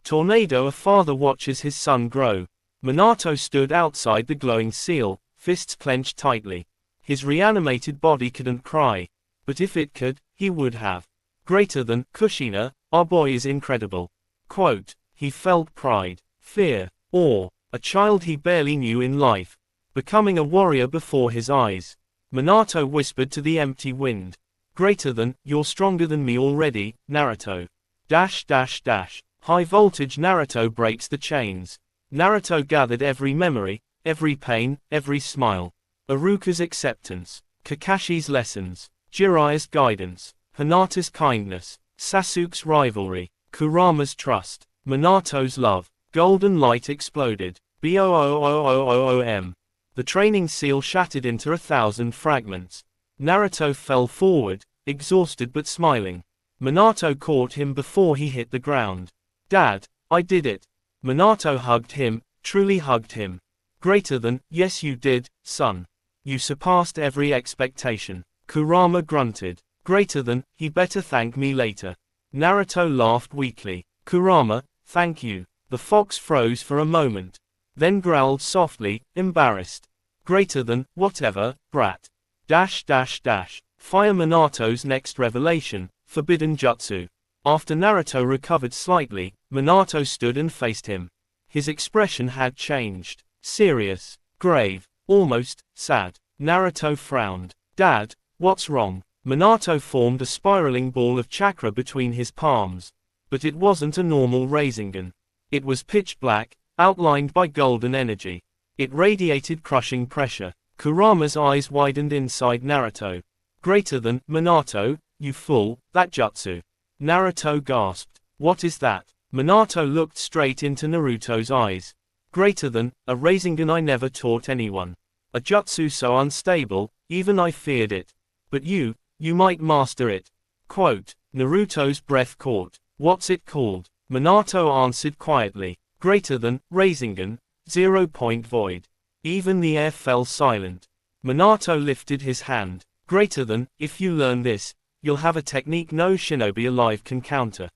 Tornado. A father watches his son grow. Minato stood outside the glowing seal, fists clenched tightly. His reanimated body couldn't cry. But if it could, he would have. Greater than, Kushina, our boy is incredible. Quote, he felt pride, fear, awe, a child he barely knew in life. Becoming a warrior before his eyes. Minato whispered to the empty wind. Greater than, you're stronger than me already, Naruto. High voltage Naruto breaks the chains. Naruto gathered every memory, every pain, every smile. Iruka's acceptance. Kakashi's lessons. Jiraiya's guidance. Hinata's kindness. Sasuke's rivalry. Kurama's trust. Minato's love. Golden light exploded. Boom. The training seal shattered into 1,000 fragments. Naruto fell forward, exhausted but smiling. Minato caught him before he hit the ground. Dad, I did it. Minato hugged him, truly hugged him. Greater than, yes you did, son. You surpassed every expectation. Kurama grunted. Greater than, he better thank me later. Naruto laughed weakly. Kurama, thank you. The fox froze for a moment. Then growled softly, embarrassed. Greater than, whatever, brat. Fire Minato's next revelation, Forbidden Jutsu. After Naruto recovered slightly, Minato stood and faced him. His expression had changed. Serious, grave, almost sad. Naruto frowned. Dad, what's wrong? Minato formed a spiraling ball of chakra between his palms. But it wasn't a normal Rasengan. It was pitch black, outlined by golden energy. It radiated crushing pressure. Kurama's eyes widened inside Naruto. Greater than, Minato, you fool, that jutsu. Naruto gasped. What is that? Minato looked straight into Naruto's eyes. Greater than, a Rasengan I never taught anyone. A jutsu so unstable, even I feared it. But you might master it. Quote, Naruto's breath caught. What's it called? Minato answered quietly. Greater than, Rasengan, 0. Void. Even the air fell silent. Minato lifted his hand. Greater than, if you learn this, you'll have a technique no shinobi alive can counter.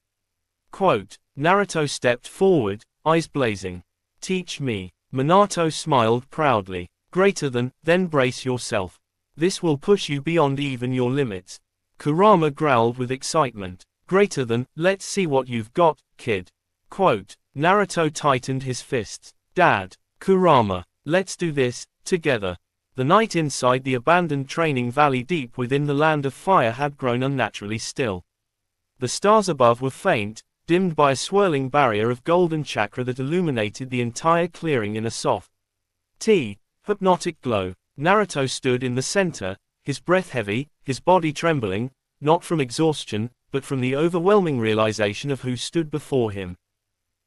Quote, Naruto stepped forward, eyes blazing. Teach me. Minato smiled proudly. Greater than, then brace yourself. This will push you beyond even your limits. Kurama growled with excitement. Greater than, let's see what you've got, kid. Quote, Naruto tightened his fists. Dad, Kurama, let's do this, together. The night inside the abandoned training valley deep within the land of fire had grown unnaturally still. The stars above were faint, dimmed by a swirling barrier of golden chakra that illuminated the entire clearing in a soft, hypnotic glow. Naruto stood in the center, his breath heavy, his body trembling, not from exhaustion, but from the overwhelming realization of who stood before him.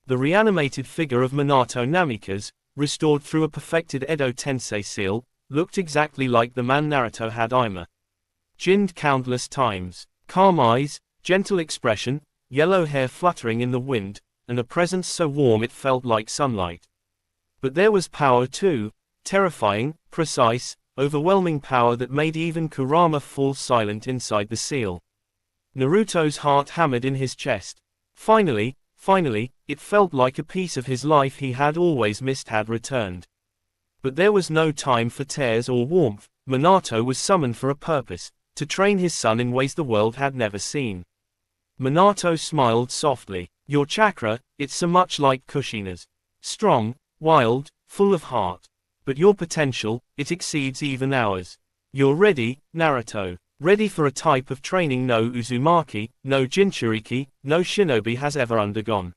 The reanimated figure of Minato Namikaze, restored through a perfected Edo Tensei seal, looked exactly like the man Naruto had imagined countless times. Calm eyes, gentle expression, yellow hair fluttering in the wind, and a presence so warm it felt like sunlight. But there was power too, terrifying, precise, overwhelming power that made even Kurama fall silent inside the seal. Naruto's heart hammered in his chest. Finally, it felt like a piece of his life he had always missed had returned. But there was no time for tears or warmth. Minato was summoned for a purpose, to train his son in ways the world had never seen. Minato smiled softly. Your chakra, it's so much like Kushina's. Strong, wild, full of heart. But your potential, it exceeds even ours. You're ready, Naruto. Ready for a type of training no Uzumaki, no Jinchuriki, no shinobi has ever undergone.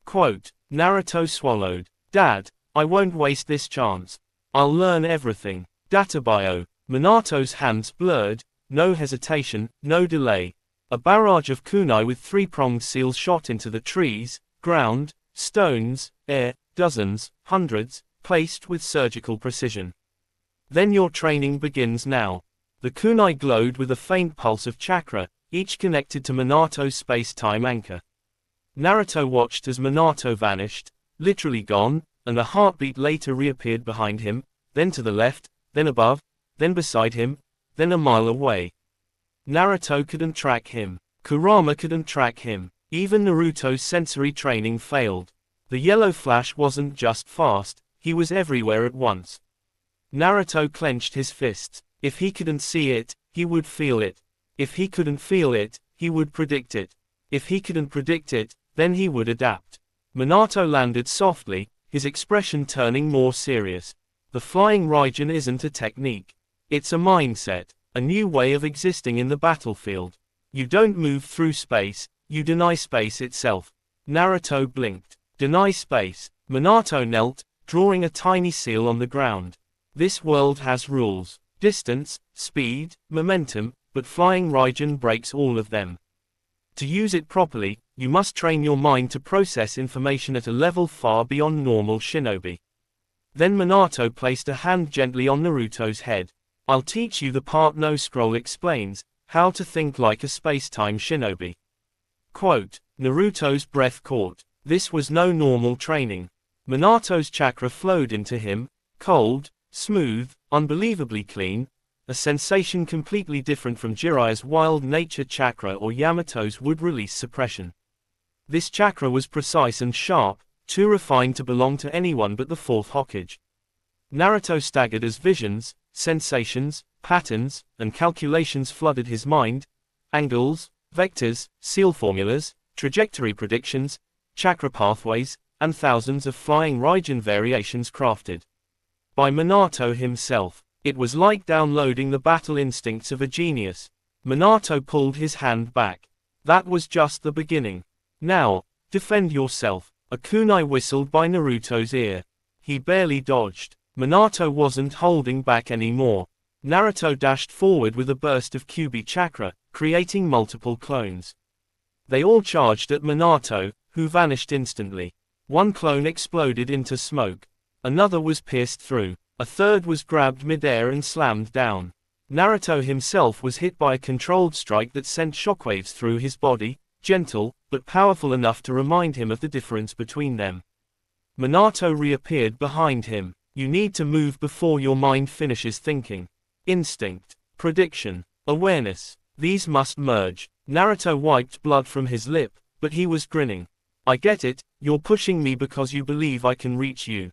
Quote, Naruto swallowed. Dad, I won't waste this chance. I'll learn everything. Databio. Minato's hands blurred, no hesitation, no delay. A barrage of kunai with three-pronged seals shot into the trees, ground, stones, air, dozens, hundreds, placed with surgical precision. Then your training begins now. The kunai glowed with a faint pulse of chakra, each connected to Minato's space-time anchor. Naruto watched as Minato vanished, literally gone, and a heartbeat later reappeared behind him, then to the left, then above, then beside him, then a mile away. Naruto couldn't track him. Kurama couldn't track him. Even Naruto's sensory training failed. The yellow flash wasn't just fast, he was everywhere at once. Naruto clenched his fists. If he couldn't see it, he would feel it. If he couldn't feel it, he would predict it. If he couldn't predict it, then he would adapt. Minato landed softly, his expression turning more serious. The flying Raijin isn't a technique. It's a mindset, a new way of existing in the battlefield. You don't move through space, you deny space itself. Naruto blinked. Deny space. Minato knelt, drawing a tiny seal on the ground. This world has rules. Distance, speed, momentum, but flying Raijin breaks all of them. To use it properly, you must train your mind to process information at a level far beyond normal shinobi. Then Minato placed a hand gently on Naruto's head. I'll teach you the part no scroll explains, how to think like a space-time shinobi. Quote, Naruto's breath caught. This was no normal training. Minato's chakra flowed into him, cold, smooth, unbelievably clean, a sensation completely different from Jiraiya's wild nature chakra or Yamato's would-release suppression. This chakra was precise and sharp, too refined to belong to anyone but the fourth Hokage. Naruto staggered as visions, sensations, patterns, and calculations flooded his mind, angles, vectors, seal formulas, trajectory predictions, chakra pathways, and thousands of flying Raijin variations crafted by Minato himself. It was like downloading the battle instincts of a genius. Minato pulled his hand back. That was just the beginning. Now, defend yourself. A kunai whistled by Naruto's ear. He barely dodged. Minato wasn't holding back anymore. Naruto dashed forward with a burst of Kyuubi chakra, creating multiple clones. They all charged at Minato, who vanished instantly. One clone exploded into smoke. Another was pierced through. A third was grabbed mid-air and slammed down. Naruto himself was hit by a controlled strike that sent shockwaves through his body, gentle, but powerful enough to remind him of the difference between them. Minato reappeared behind him. You need to move before your mind finishes thinking. Instinct, prediction, awareness. These must merge. Naruto wiped blood from his lip, but he was grinning. I get it, you're pushing me because you believe I can reach you.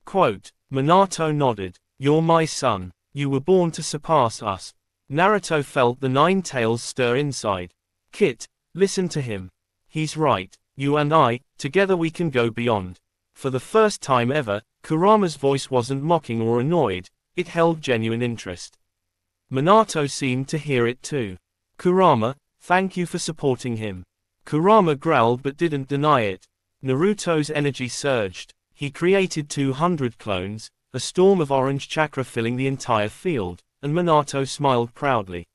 Quote, Minato nodded. You're my son. You were born to surpass us. Naruto felt the nine tails stir inside. Kit, listen to him. He's right. You and I, together we can go beyond. For the first time ever, Kurama's voice wasn't mocking or annoyed, it held genuine interest. Minato seemed to hear it too. Kurama, thank you for supporting him. Kurama growled but didn't deny it. Naruto's energy surged. He created 200 clones, a storm of orange chakra filling the entire field, and Minato smiled proudly.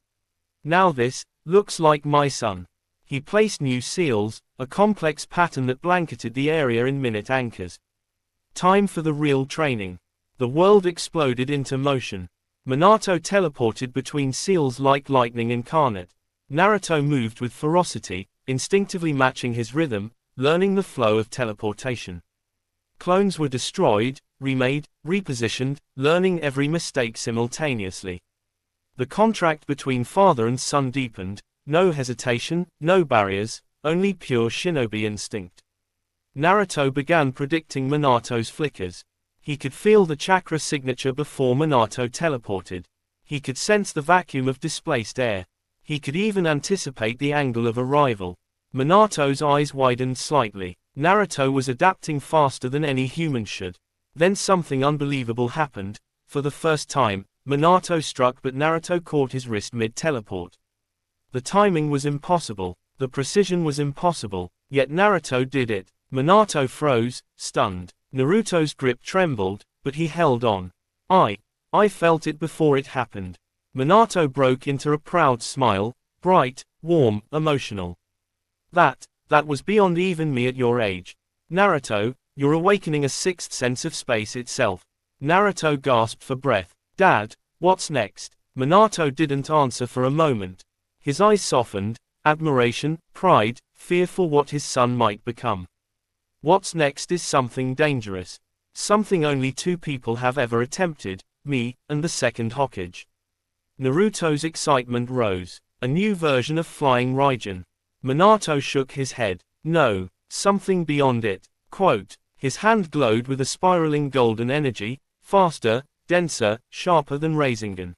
Now this looks like my son. He placed new seals, a complex pattern that blanketed the area in minute anchors. Time for the real training. The world exploded into motion. Minato teleported between seals like lightning incarnate. Naruto moved with ferocity, instinctively matching his rhythm, learning the flow of teleportation. Clones were destroyed, remade, repositioned, learning every mistake simultaneously. The contract between father and son deepened, no hesitation, no barriers, only pure shinobi instinct. Naruto began predicting Minato's flickers. He could feel the chakra signature before Minato teleported. He could sense the vacuum of displaced air. He could even anticipate the angle of arrival. Minato's eyes widened slightly. Naruto was adapting faster than any human should. Then something unbelievable happened. For the first time, Minato struck but Naruto caught his wrist mid-teleport. The timing was impossible. The precision was impossible. Yet Naruto did it. Minato froze, stunned. Naruto's grip trembled, but he held on. I felt it before it happened. Minato broke into a proud smile, bright, warm, emotional. That was beyond even me at your age. Naruto, you're awakening a sixth sense of space itself. Naruto gasped for breath. Dad, what's next? Minato didn't answer for a moment. His eyes softened, admiration, pride, fear for what his son might become. What's next is something dangerous. Something only two people have ever attempted, me, and the second Hokage. Naruto's excitement rose. A new version of flying Raijin. Minato shook his head. No, something beyond it. Quote, his hand glowed with a spiraling golden energy, faster, denser, sharper than Rasengan.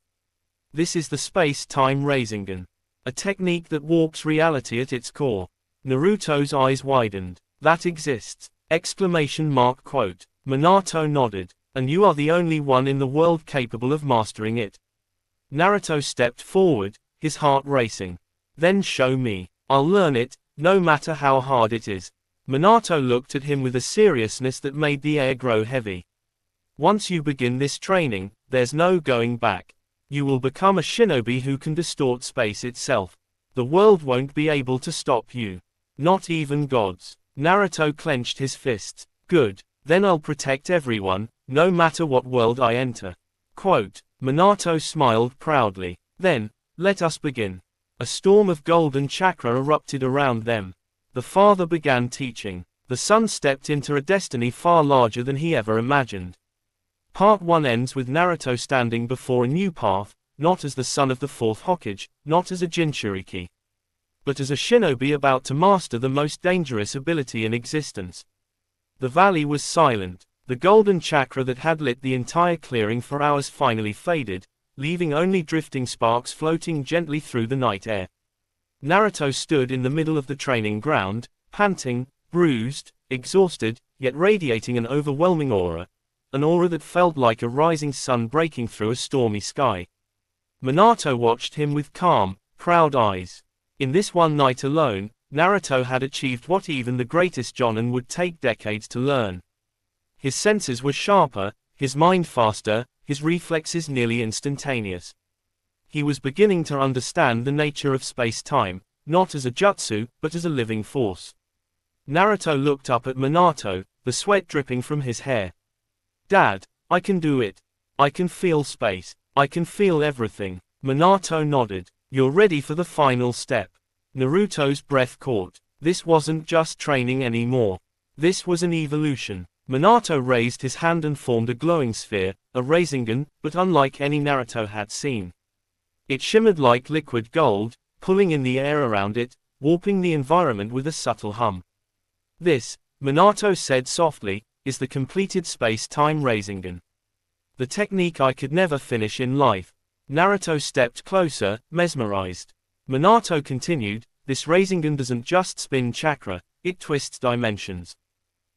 This is the space-time Rasengan. A technique that warps reality at its core. Naruto's eyes widened. That exists! Exclamation mark quote. Minato nodded. And you are the only one in the world capable of mastering it. Naruto stepped forward, his heart racing. Then show me. I'll learn it, no matter how hard it is. Minato looked at him with a seriousness that made the air grow heavy. Once you begin this training, there's no going back. You will become a shinobi who can distort space itself. The world won't be able to stop you. Not even gods. Naruto clenched his fists. Good. Then I'll protect everyone, no matter what world I enter. Quote, Minato smiled proudly. Then, let us begin. A storm of golden chakra erupted around them. The father began teaching. The son stepped into a destiny far larger than he ever imagined. Part 1 ends with Naruto standing before a new path, not as the son of the fourth Hokage, not as a Jinchuriki, but as a shinobi about to master the most dangerous ability in existence. The valley was silent. The golden chakra that had lit the entire clearing for hours finally faded, leaving only drifting sparks floating gently through the night air. Naruto stood in the middle of the training ground, panting, bruised, exhausted, yet radiating an overwhelming aura, an aura that felt like a rising sun breaking through a stormy sky. Minato watched him with calm, proud eyes. In this one night alone, Naruto had achieved what even the greatest Jonin would take decades to learn. His senses were sharper, his mind faster, his reflexes nearly instantaneous. He was beginning to understand the nature of space-time, not as a jutsu, but as a living force. Naruto looked up at Minato, the sweat dripping from his hair. "Dad, I can do it. I can feel space. I can feel everything." Minato nodded. "You're ready for the final step." Naruto's breath caught. This wasn't just training anymore. This was an evolution. Minato raised his hand and formed a glowing sphere, a Rasengan, but unlike any Naruto had seen. It shimmered like liquid gold, pulling in the air around it, warping the environment with a subtle hum. "This," Minato said softly, "is the completed space-time Rasengan. The technique I could never finish in life." Naruto stepped closer, mesmerized. Minato continued, "This Rasengan doesn't just spin chakra, it twists dimensions.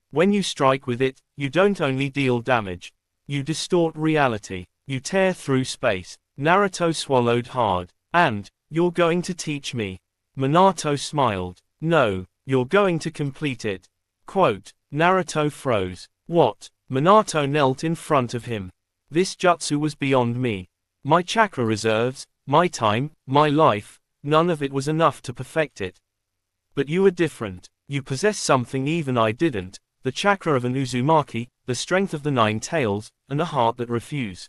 When you strike with it, you don't only deal damage. You distort reality. You tear through space." Naruto swallowed hard. "And, you're going to teach me?" Minato smiled. "No, you're going to complete it." Quote. Naruto froze. "What?" Minato knelt in front of him. "This jutsu was beyond me. My chakra reserves, my time, my life, none of it was enough to perfect it. But you are different. You possess something even I didn't, the chakra of an Uzumaki, the strength of the nine tails, and a heart that refuses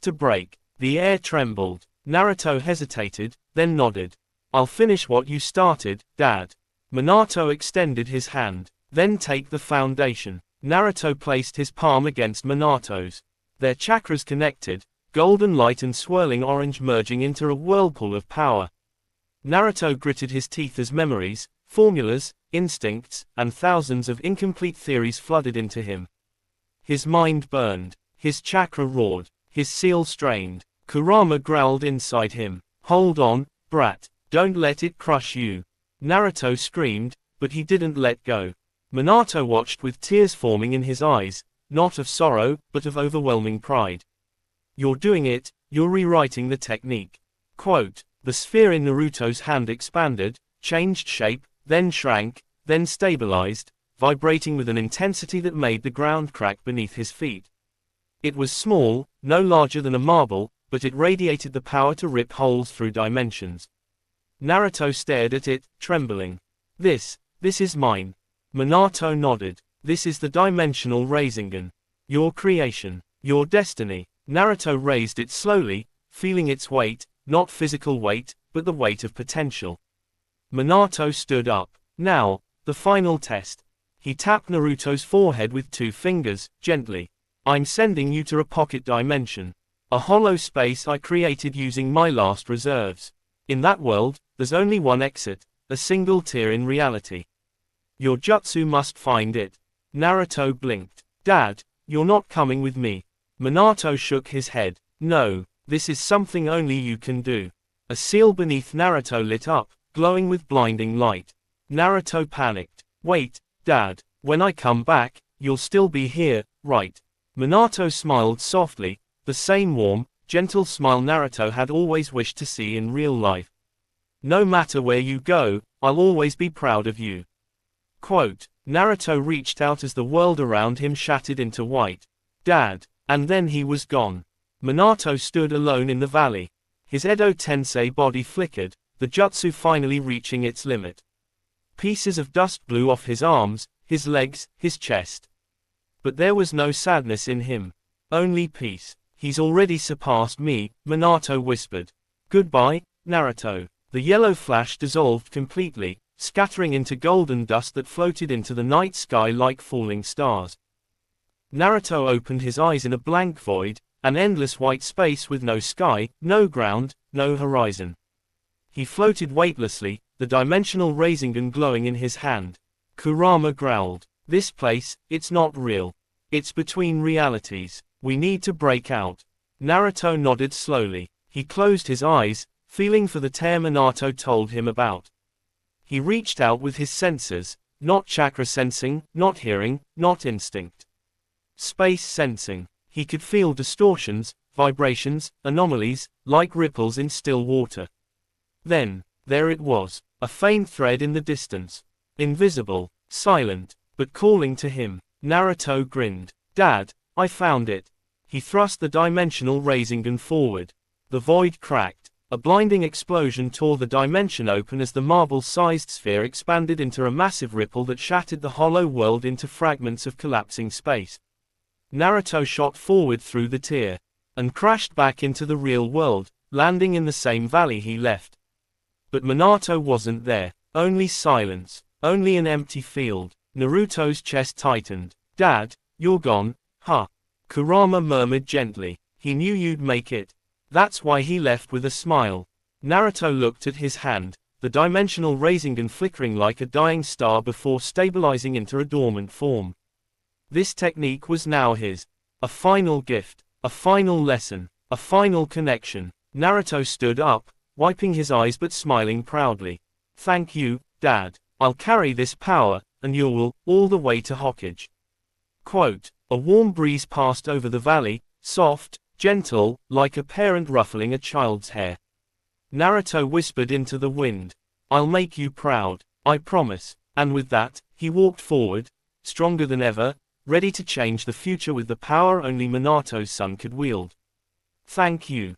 to break." The air trembled. Naruto hesitated, then nodded. "I'll finish what you started, Dad." Minato extended his hand. "Then take the foundation." Naruto placed his palm against Minato's. Their chakras connected, golden light and swirling orange merging into a whirlpool of power. Naruto gritted his teeth as memories, formulas, instincts, and thousands of incomplete theories flooded into him. His mind burned. His chakra roared. His seal strained. Kurama growled inside him. "Hold on, brat. Don't let it crush you." Naruto screamed, but he didn't let go. Minato watched with tears forming in his eyes, not of sorrow, but of overwhelming pride. "You're doing it, you're rewriting the technique." Quote. The sphere in Naruto's hand expanded, changed shape, then shrank, then stabilized, vibrating with an intensity that made the ground crack beneath his feet. It was small, no larger than a marble, but it radiated the power to rip holes through dimensions. Naruto stared at it, trembling. This is mine." Minato nodded. "This is the dimensional Rasengan. Your creation. Your destiny." Naruto raised it slowly, feeling its weight, not physical weight, but the weight of potential. Minato stood up. "Now, the final test." He tapped Naruto's forehead with 2 fingers, gently. "I'm sending you to a pocket dimension. A hollow space I created using my last reserves. In that world, there's only one exit, a single tear in reality. Your jutsu must find it." Naruto blinked. "Dad, you're not coming with me." Minato shook his head. "No, this is something only you can do." A seal beneath Naruto lit up, glowing with blinding light. Naruto panicked. "Wait, Dad, when I come back, you'll still be here, right?" Minato smiled softly, the same warm, gentle smile Naruto had always wished to see in real life. "No matter where you go, I'll always be proud of you." Quote. Naruto reached out as the world around him shattered into white. "Dad," and then he was gone. Minato stood alone in the valley. His Edo Tensei body flickered, the jutsu finally reaching its limit. Pieces of dust blew off his arms, his legs, his chest. But there was no sadness in him. Only peace. He's already surpassed me, Minato whispered. Goodbye, Naruto. The yellow flash dissolved completely, scattering into golden dust that floated into the night sky like falling stars. Naruto opened his eyes in a blank void, an endless white space with no sky, no ground, no horizon. He floated weightlessly, the dimensional Rasengan glowing in his hand. Kurama growled. This place, it's not real. It's between realities. We need to break out. Naruto nodded slowly. He closed his eyes, feeling for the tear Minato told him about. He reached out with his senses, not chakra sensing, not hearing, not instinct. Space sensing. He could feel distortions, vibrations, anomalies, like ripples in still water. Then, there it was, a faint thread in the distance. Invisible, silent, but calling to him. Naruto grinned. Dad, I found it. He thrust the dimensional Rasengan forward. The void cracked. A blinding explosion tore the dimension open as the marble-sized sphere expanded into a massive ripple that shattered the hollow world into fragments of collapsing space. Naruto shot forward through the tear, and crashed back into the real world, landing in the same valley he left. But Minato wasn't there. Only silence. Only an empty field. Naruto's chest tightened. Dad, you're gone, huh? Kurama murmured gently. He knew you'd make it. That's why he left with a smile. Naruto looked at his hand, the dimensional Rasengan flickering like a dying star before stabilizing into a dormant form. This technique was now his. A final gift. A final lesson. A final connection. Naruto stood up, wiping his eyes but smiling proudly. Thank you, Dad. I'll carry this power, and you will, all the way to Hokage. Quote, a warm breeze passed over the valley, soft, gentle, like a parent ruffling a child's hair. Naruto whispered into the wind. I'll make you proud, I promise. And with that, he walked forward, stronger than ever, ready to change the future with the power only Minato's son could wield. Thank you.